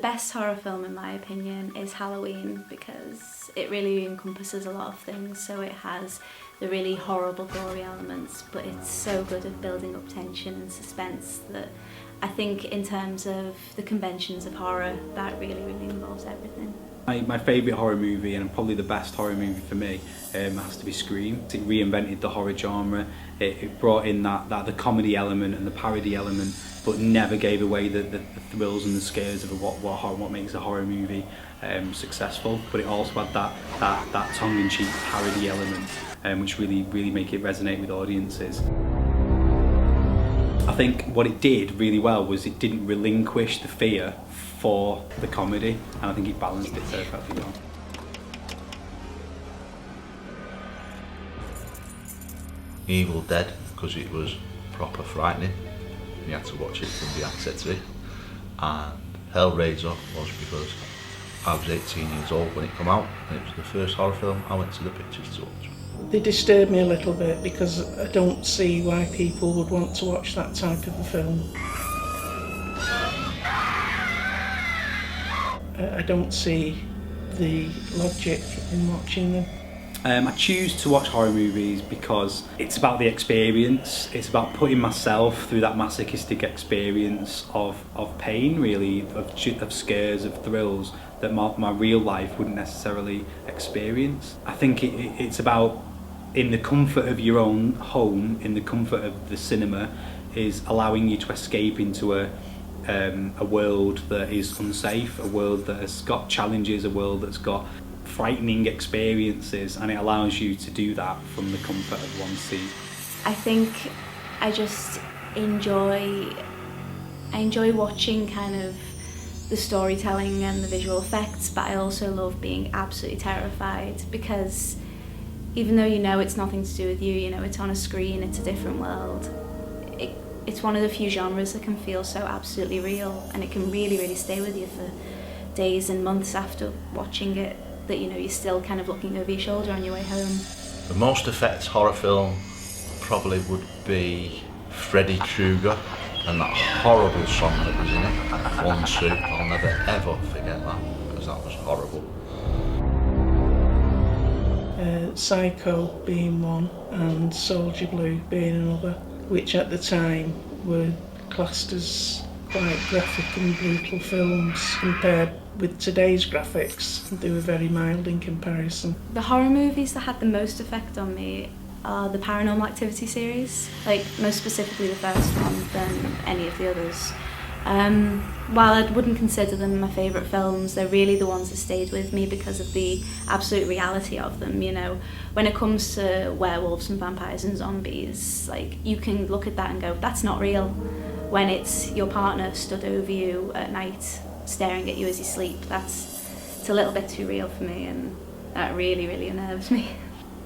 best horror film in my opinion is Halloween, because it really encompasses a lot of things. So it has the really horrible gory elements, but it's so good at building up tension and suspense that I think in terms of the conventions of horror, that really involves everything. My favourite horror movie, and probably the best horror movie for me, has to be Scream. It reinvented the horror genre. It brought in the comedy element and the parody element, but never gave away the thrills and the scares of what makes a horror movie successful. But it also had that tongue-in-cheek parody element, which really make it resonate with audiences. I think what it did really well was it didn't relinquish the fear for the comedy, and I think it balanced it perfectly well. Evil Dead, because it was proper frightening. You had to watch it from the outset to it. And Hellraiser was because I was 18 years old when it came out, and it was the first horror film I went to the pictures to watch. They disturb me a little bit because I don't see why people would want to watch that type of a film. I don't see the logic in watching them. I choose to watch horror movies because it's about the experience. It's about putting myself through that masochistic experience of pain, really, of scares, of thrills that my real life wouldn't necessarily experience. I think it's about, in the comfort of your own home, in the comfort of the cinema, is allowing you to escape into a world that is unsafe, a world that has got challenges, a world that's got frightening experiences, and it allows you to do that from the comfort of one's seat. I think I just enjoy watching kind of the storytelling and the visual effects, but I also love being absolutely terrified, because even though you know it's nothing to do with you, you know it's on a screen, it's a different world. It's one of the few genres that can feel so absolutely real, and it can really stay with you for days and months after watching it, that you know you're still kind of looking over your shoulder on your way home. The most effects horror film probably would be Freddy Krueger and that horrible song that was in it, One Two. I'll never ever forget that, because that was horrible. Psycho being one and Soldier Blue being another, which at the time were classed as quite graphic and brutal films. Compared with today's graphics, they were very mild in comparison. The horror movies that had the most effect on me are the Paranormal Activity series, like most specifically the first one than any of the others. While I wouldn't consider them my favourite films, they're really the ones that stayed with me because of the absolute reality of them. You know, when it comes to werewolves and vampires and zombies, like you can look at that and go, that's not real. When it's your partner stood over you at night staring at you as you sleep, it's a little bit too real for me, and that really unnerves me.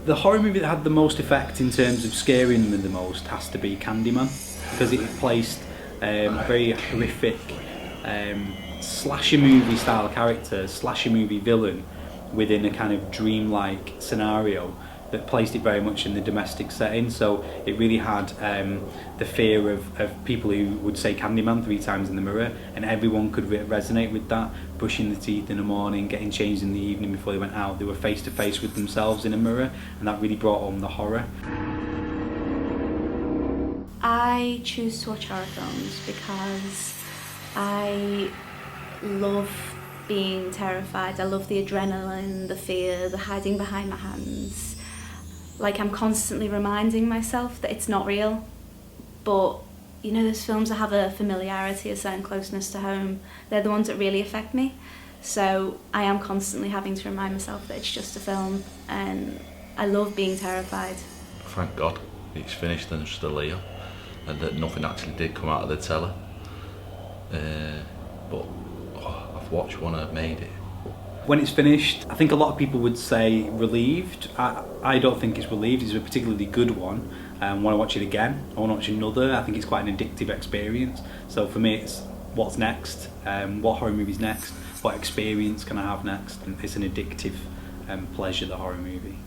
The horror movie that had the most effect in terms of scaring me the most has to be Candyman, because it placed a very horrific slasher movie style character, slasher movie villain within a kind of dreamlike scenario that placed it very much in the domestic setting. So it really had the fear of people who would say Candyman 3 times in the mirror, and everyone could resonate with that. Brushing the teeth in the morning, getting changed in the evening before they went out, they were face to face with themselves in a mirror, and that really brought home the horror. I choose to watch horror films because I love being terrified. I love the adrenaline, the fear, the hiding behind my hands. Like, I'm constantly reminding myself that it's not real, but you know, those films that have a familiarity, a certain closeness to home, they're the ones that really affect me. So I am constantly having to remind myself that it's just a film, and I love being terrified. Thank God it's finished and still here, and that nothing actually did come out of the telly. But I've watched one, I've made it. When it's finished, I think a lot of people would say relieved. I don't think it's relieved. It's a particularly good one. I want to watch it again. I want to watch another. I think it's quite an addictive experience. So for me, it's what's next, what horror movie's next, what experience can I have next. And it's an addictive pleasure, the horror movie.